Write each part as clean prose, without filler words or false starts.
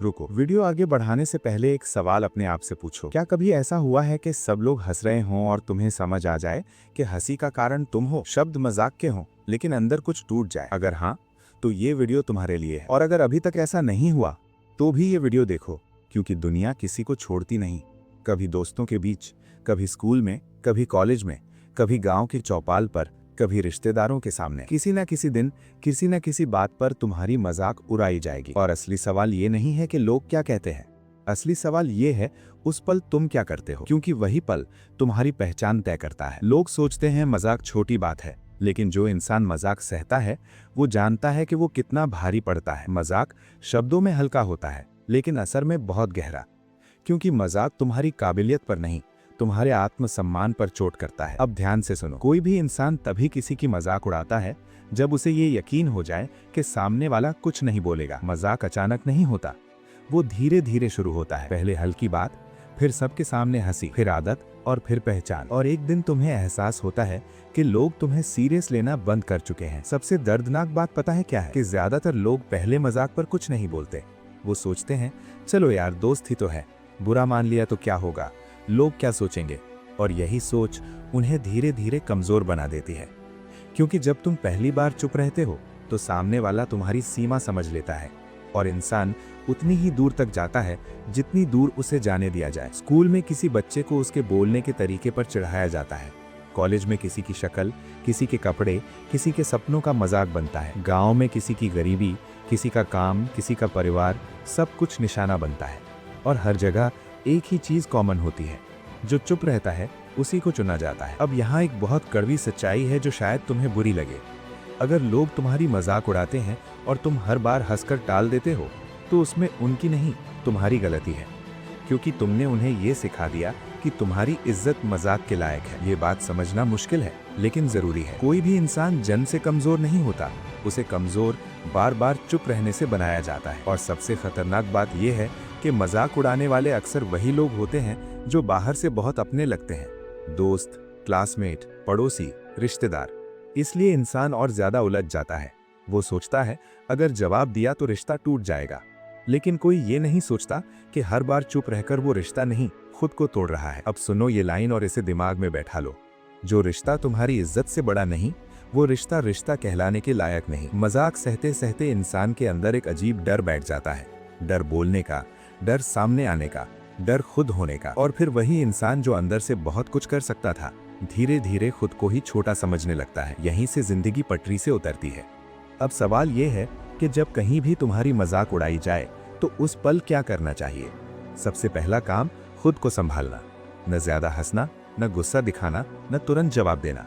रुको, वीडियो आगे बढ़ाने से पहले एक सवाल अपने आप से पूछो। क्या कभी ऐसा हुआ है कि सब लोग हंस रहे हों और तुम्हें समझ आ जाए कि हंसी का कारण तुम हो, शब्द मजाक के हों, लेकिन अंदर कुछ टूट जाए? अगर हाँ, तो ये वीडियो तुम्हारे लिए है। और अगर अभी तक ऐसा नहीं हुआ तो भी ये वीडियो देखो, क्योंकि दुनिया किसी को छोड़ती नहीं। कभी दोस्तों के बीच, कभी स्कूल में, कभी कॉलेज में, कभी गांव की चौपाल पर, कभी रिश्तेदारों के सामने, किसी न किसी दिन किसी न किसी बात पर तुम्हारी मजाक उड़ाई जाएगी। और असली सवाल ये नहीं है कि लोग क्या कहते हैं, असली सवाल ये है उस पल तुम क्या करते हो, क्योंकि वही पल तुम्हारी पहचान तय करता है। लोग सोचते हैं मजाक छोटी बात है, लेकिन जो इंसान मजाक सहता है वो जानता है कि वो कितना भारी पड़ता है। मजाक शब्दों में हल्का होता है, लेकिन असर में बहुत गहरा, क्योंकि मजाक तुम्हारी काबिलियत पर नहीं, तुम्हारे आत्मसम्मान पर चोट करता है। अब ध्यान से सुनो, कोई भी इंसान तभी किसी की मजाक उड़ाता है जब उसे ये यकीन हो जाए कि सामने वाला कुछ नहीं बोलेगा। मजाक अचानक नहीं होता, वो धीरे धीरे शुरू होता है। पहले हल्की बात, फिर सबके सामने हंसी, फिर आदत और फिर पहचान। और एक दिन तुम्हें एहसास होता है कि लोग तुम्हें सीरियस लेना बंद कर चुके हैं। सबसे दर्दनाक बात पता है क्या है? कि ज्यादातर लोग पहले मजाक पर कुछ नहीं बोलते। वो सोचते हैं चलो यार, दोस्त ही तो है, बुरा मान लिया तो क्या होगा, लोग क्या सोचेंगे। और यही सोच उन्हें धीरे धीरे कमजोर बना देती है, क्योंकि जब तुम पहली बार चुप रहते हो तो सामने वाला तुम्हारी सीमा समझ लेता है, और इंसान उतनी ही दूर तक जाता है जितनी दूर उसे जाने दिया जाए। स्कूल में किसी बच्चे को उसके बोलने के तरीके पर चिढ़ाया जाता है, कॉलेज में किसी की शक्ल, किसी के कपड़े, किसी के सपनों का मजाक बनता है, गाँव में किसी की गरीबी, किसी का काम, किसी का परिवार, सब कुछ निशाना बनता है। और हर जगह एक ही चीज कॉमन होती है, जो चुप रहता है उसी को चुना जाता है। अब यहाँ एक बहुत कड़वी सच्चाई है जो शायद तुम्हें बुरी लगे। अगर लोग तुम्हारी मजाक उड़ाते हैं और तुम हर बार हंसकर टाल देते हो, तो उसमें उनकी नहीं, तुम्हारी गलती है, क्योंकि तुमने उन्हें ये सिखा दिया कि तुम्हारी इज्जत मजाक के लायक है। ये बात समझना मुश्किल है, लेकिन जरूरी है। कोई भी इंसान जन्म से कमजोर नहीं होता, उसे कमजोर बार बार चुप रहने से बनाया जाता है। और सबसे खतरनाक बात यह है कि मजाक उड़ाने वाले अक्सर वही लोग होते हैं जो बाहर से बहुत अपने लगते हैं, दोस्त, क्लासमेट, पड़ोसी, रिश्तेदार। इसलिए इंसान और ज्यादा उलझ जाता है। वो सोचता है अगर जवाब दिया तो रिश्ता टूट जाएगा, लेकिन कोई ये नहीं सोचता कि हर बार चुप रहकर वो रिश्ता नहीं, खुद को तोड़ रहा है। अब सुनो ये लाइन और इसे दिमाग में बैठा लो, जो रिश्ता तुम्हारी इज्जत से बड़ा नहीं, वो रिश्ता रिश्ता कहलाने के लायक नहीं। मजाक सहते सहते इंसान के अंदर एक अजीब डर बैठ जाता है, डर बोलने का, डर सामने आने का, डर खुद होने का। और फिर वही इंसान जो अंदर से बहुत कुछ कर सकता था, धीरे धीरे खुद को ही छोटा समझने लगता है। यहीं से जिंदगी पटरी से उतरती है। अब सवाल ये है कि जब कहीं भी तुम्हारी मजाक उड़ाई जाए तो उस पल क्या करना चाहिए? सबसे पहला काम, खुद को संभालना। न ज्यादा हंसना, न गुस्सा दिखाना, न तुरंत जवाब देना,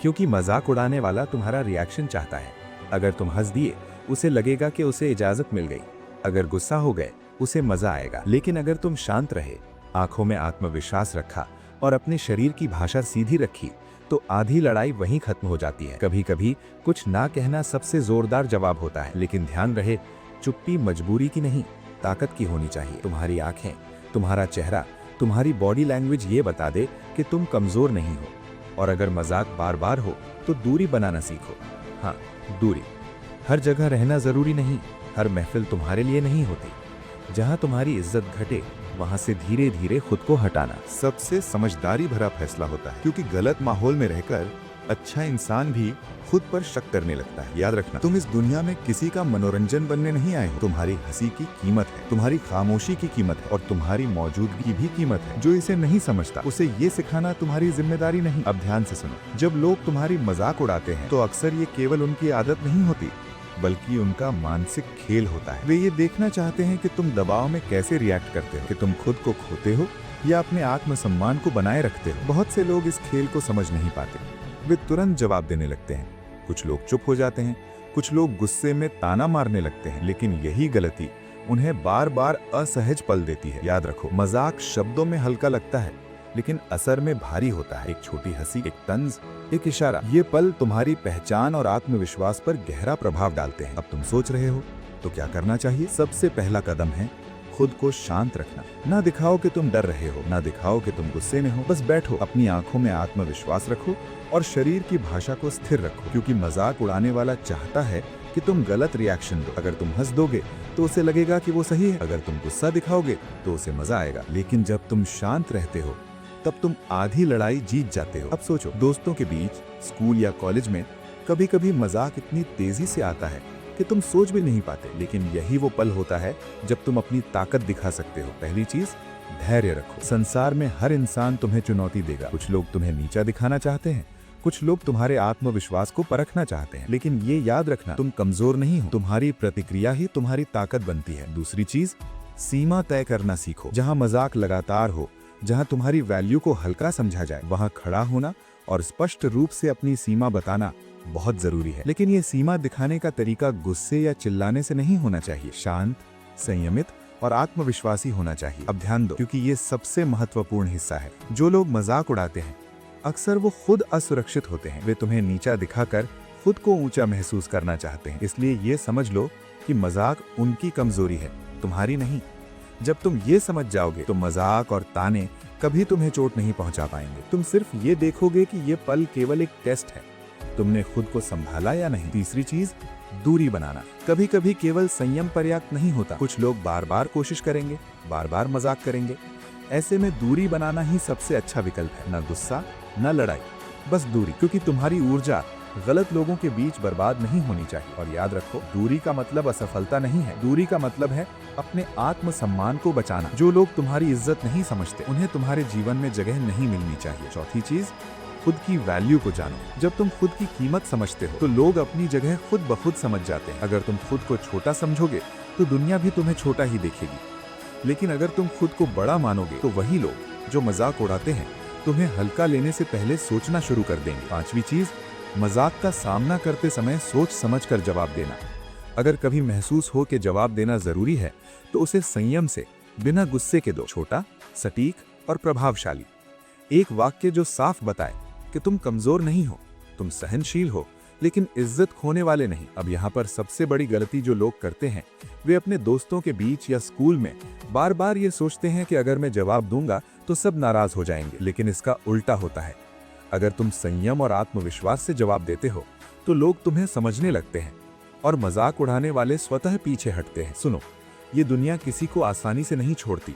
क्योंकि मजाक उड़ाने वाला तुम्हारा रिएक्शन चाहता है। अगर तुम हंस दिए, उसे लगेगा कि उसे इजाजत मिल गई। अगर गुस्सा हो गए, उसे मजा आएगा। लेकिन अगर तुम शांत रहे, आंखों में आत्मविश्वास रखा और अपने शरीर की भाषा सीधी रखी, तो आधी लड़ाई वहीं खत्म हो जाती है। कभी कभी कुछ ना कहना सबसे जोरदार जवाब होता है, लेकिन ध्यान रहे, चुप्पी मजबूरी की नहीं, ताकत की होनी चाहिए। तुम्हारी आंखें, तुम्हारा चेहरा, तुम्हारी बॉडी लैंग्वेज ये बता दे कि तुम कमजोर नहीं हो। और अगर मजाक बार बार हो तो दूरी बनाना सीखो। हाँ, दूरी। हर जगह रहना जरूरी नहीं, हर महफिल तुम्हारे लिए नहीं होती। जहां तुम्हारी इज्जत घटे, वहां से धीरे धीरे खुद को हटाना सबसे समझदारी भरा फैसला होता है, क्योंकि गलत माहौल में रहकर अच्छा इंसान भी खुद पर शक करने लगता है। याद रखना, तुम इस दुनिया में किसी का मनोरंजन बनने नहीं आए हो। तुम्हारी हंसी की कीमत है, तुम्हारी खामोशी की कीमत है, और तुम्हारी मौजूदगी की भी कीमत है। जो इसे नहीं समझता, उसे ये सिखाना तुम्हारी जिम्मेदारी नहीं। अब ध्यान से सुनो, जब लोग तुम्हारी मजाक उड़ाते हैं तो अक्सर ये केवल उनकी आदत नहीं होती, बल्कि उनका मानसिक खेल होता है। वे ये देखना चाहते हैं कि तुम दबाव में कैसे रिएक्ट करते हो, कि तुम खुद को खोते हो या अपने आत्मसम्मान को बनाए रखते हो। बहुत से लोग इस खेल को समझ नहीं पाते, वे तुरंत जवाब देने लगते हैं। कुछ लोग चुप हो जाते हैं, कुछ लोग गुस्से में ताना मारने लगते हैं, लेकिन यही गलती उन्हें बार बार असहज पल देती है। याद रखो, मजाक शब्दों में हल्का लगता है, लेकिन असर में भारी होता है। एक छोटी हंसी, एक तंज, एक इशारा, ये पल तुम्हारी पहचान और आत्मविश्वास पर गहरा प्रभाव डालते हैं। अब तुम सोच रहे हो तो क्या करना चाहिए? सबसे पहला कदम है खुद को शांत रखना। ना दिखाओ कि तुम डर रहे हो, ना दिखाओ कि तुम गुस्से में हो, बस बैठो, अपनी आंखों में आत्मविश्वास रखो और शरीर की भाषा को स्थिर रखो, क्योंकि मजाक उड़ाने वाला चाहता है कि तुम गलत रिएक्शन दो। अगर तुम हंस दोगे तो उसे लगेगा कि वो सही है, अगर तुम गुस्सा दिखाओगे तो उसे मजा आएगा। लेकिन जब तुम शांत रहते हो तब तुम आधी लड़ाई जीत जाते हो। अब सोचो, दोस्तों के बीच, स्कूल या कॉलेज में कभी कभी मजाक इतनी तेजी से आता है कि तुम सोच भी नहीं पाते, लेकिन यही वो पल होता है जब तुम अपनी ताकत दिखा सकते हो। पहली चीज, धैर्य रखो। संसार में हर इंसान तुम्हें चुनौती देगा। कुछ लोग तुम्हें नीचा दिखाना चाहते हैं, कुछ लोग तुम्हारे आत्मविश्वास को परखना चाहते हैं, लेकिन ये याद रखना, तुम कमजोर नहीं हो, तुम्हारी प्रतिक्रिया ही तुम्हारी ताकत बनती है। दूसरी चीज, सीमा तय करना सीखो। जहाँ मजाक लगातार हो, जहाँ तुम्हारी वैल्यू को हल्का समझा जाए, वहाँ खड़ा होना और स्पष्ट रूप से अपनी सीमा बताना बहुत जरूरी है। लेकिन ये सीमा दिखाने का तरीका गुस्से या चिल्लाने से नहीं होना चाहिए। शांत, संयमित और आत्मविश्वासी होना चाहिए। अब ध्यान दो, क्योंकि ये सबसे महत्वपूर्ण हिस्सा है। जो लोग मजाक उड़ाते हैं अक्सर वो खुद असुरक्षित होते हैं। वे तुम्हें नीचा दिखाकर खुद को ऊंचा महसूस करना चाहते हैं। इसलिए ये समझ लो कि मजाक उनकी कमजोरी है, तुम्हारी नहीं। जब तुम ये समझ जाओगे तो मजाक और ताने कभी तुम्हें चोट नहीं पहुंचा पाएंगे। तुम सिर्फ ये देखोगे कि ये पल केवल एक टेस्ट है, तुमने खुद को संभाला या नहीं। तीसरी चीज, दूरी बनाना। कभी कभी केवल संयम पर्याप्त नहीं होता। कुछ लोग बार बार कोशिश करेंगे, बार बार मजाक करेंगे। ऐसे में दूरी बनाना ही सबसे अच्छा विकल्प है। न गुस्सा, न लड़ाई, बस दूरी। क्योंकि तुम्हारी ऊर्जा गलत लोगों के बीच बर्बाद नहीं होनी चाहिए। और याद रखो, दूरी का मतलब असफलता नहीं है। दूरी का मतलब है अपने आत्मसम्मान को बचाना। जो लोग तुम्हारी इज्जत नहीं समझते, उन्हें तुम्हारे जीवन में जगह नहीं मिलनी चाहिए। चौथी चीज, खुद की वैल्यू को जानो। जब तुम खुद की कीमत समझते हो तो लोग अपनी जगह खुद ब खुद समझ जाते हैं। अगर तुम खुद को छोटा समझोगे तो दुनिया भी तुम्हें छोटा ही देखेगी। लेकिन अगर तुम खुद को बड़ा मानोगे तो वही लोग जो मजाक उड़ाते हैं तुम्हें हल्का लेने से पहले सोचना शुरू कर देंगे। पांचवी चीज, मजाक का सामना करते समय सोच समझकर जवाब देना। अगर कभी महसूस हो कि जवाब देना जरूरी है तो उसे संयम से, बिना गुस्से के दो। छोटा, सटीक और प्रभावशाली। एक वाक्य जो साफ बताए कि तुम कमजोर नहीं हो, तुम सहनशील हो, लेकिन इज्जत खोने वाले नहीं। अब यहाँ पर सबसे बड़ी गलती जो लोग करते हैं, वे अपने दोस्तों के बीच या स्कूल में बार बार ये सोचते हैं कि अगर मैं जवाब दूंगा तो सब नाराज हो जाएंगे। लेकिन इसका उल्टा होता है। अगर तुम संयम और आत्मविश्वास से जवाब देते हो तो लोग तुम्हें समझने लगते हैं और मजाक उड़ाने वाले स्वतः पीछे हटते हैं। सुनो, ये दुनिया किसी को आसानी से नहीं छोड़ती।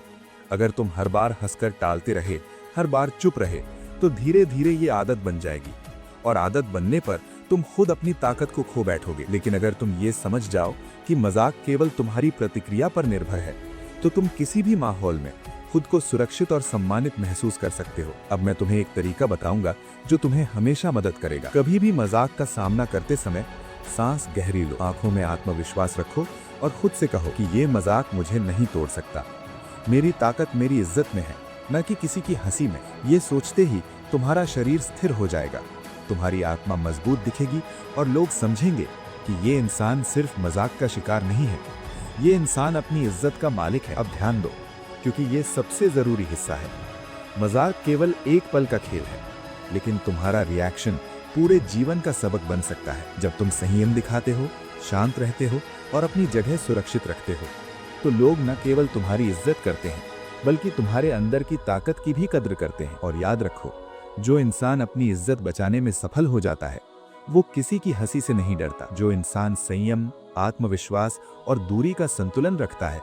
अगर तुम हर बार हंसकर टालते रहे, हर बार चुप रहे, तो धीरे धीरे ये आदत बन जाएगी और आदत बनने पर तुम खुद अपनी ताकत को खो बैठोगे। लेकिन अगर तुम ये समझ जाओ कि मजाक केवल तुम्हारी प्रतिक्रिया पर निर्भर है, तो तुम किसी भी माहौल में खुद को सुरक्षित और सम्मानित महसूस कर सकते हो। अब मैं तुम्हें एक तरीका बताऊंगा जो तुम्हें हमेशा मदद करेगा। कभी भी मजाक का सामना करते समय सांस गहरी लो, आंखों में आत्मविश्वास रखो और खुद से कहो कि ये मजाक मुझे नहीं तोड़ सकता। मेरी ताकत मेरी इज्जत में है, न कि किसी की हंसी में। ये सोचते ही तुम्हारा शरीर स्थिर हो जाएगा, तुम्हारी आत्मा मजबूत दिखेगी और लोग समझेंगे कि ये इंसान सिर्फ मजाक का शिकार नहीं है, ये इंसान अपनी इज्जत का मालिक है। अब ध्यान दो, क्योंकि ये सबसे जरूरी हिस्सा है। मजाक केवल एक पल का खेल है, लेकिन तुम्हारा रिएक्शन पूरे जीवन का सबक बन सकता है। जब तुम संयम दिखाते हो, शांत रहते हो और अपनी जगह सुरक्षित रखते हो, तो लोग न केवल तुम्हारी इज्जत करते हैं, बल्कि तुम्हारे अंदर की ताकत की भी कद्र करते हैं। और याद रखो, जो इंसान अपनी इज्जत बचाने में सफल हो जाता है, वो किसी की हंसी से नहीं डरता। जो इंसान संयम, आत्मविश्वास और दूरी का संतुलन रखता है,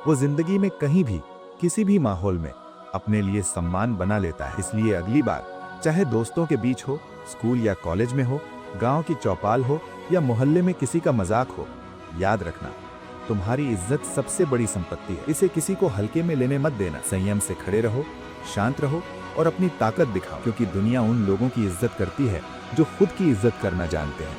वो जिंदगी में कहीं भी, किसी भी माहौल में अपने लिए सम्मान बना लेता है। इसलिए अगली बार, चाहे दोस्तों के बीच हो, स्कूल या कॉलेज में हो, गांव की चौपाल हो या मोहल्ले में किसी का मजाक हो, याद रखना, तुम्हारी इज्जत सबसे बड़ी संपत्ति है। इसे किसी को हल्के में लेने मत देना। संयम से खड़े रहो, शांत रहो और अपनी ताकत दिखाओ, क्योंकि दुनिया उन लोगों की इज्जत करती है जो खुद की इज्जत करना जानते हैं।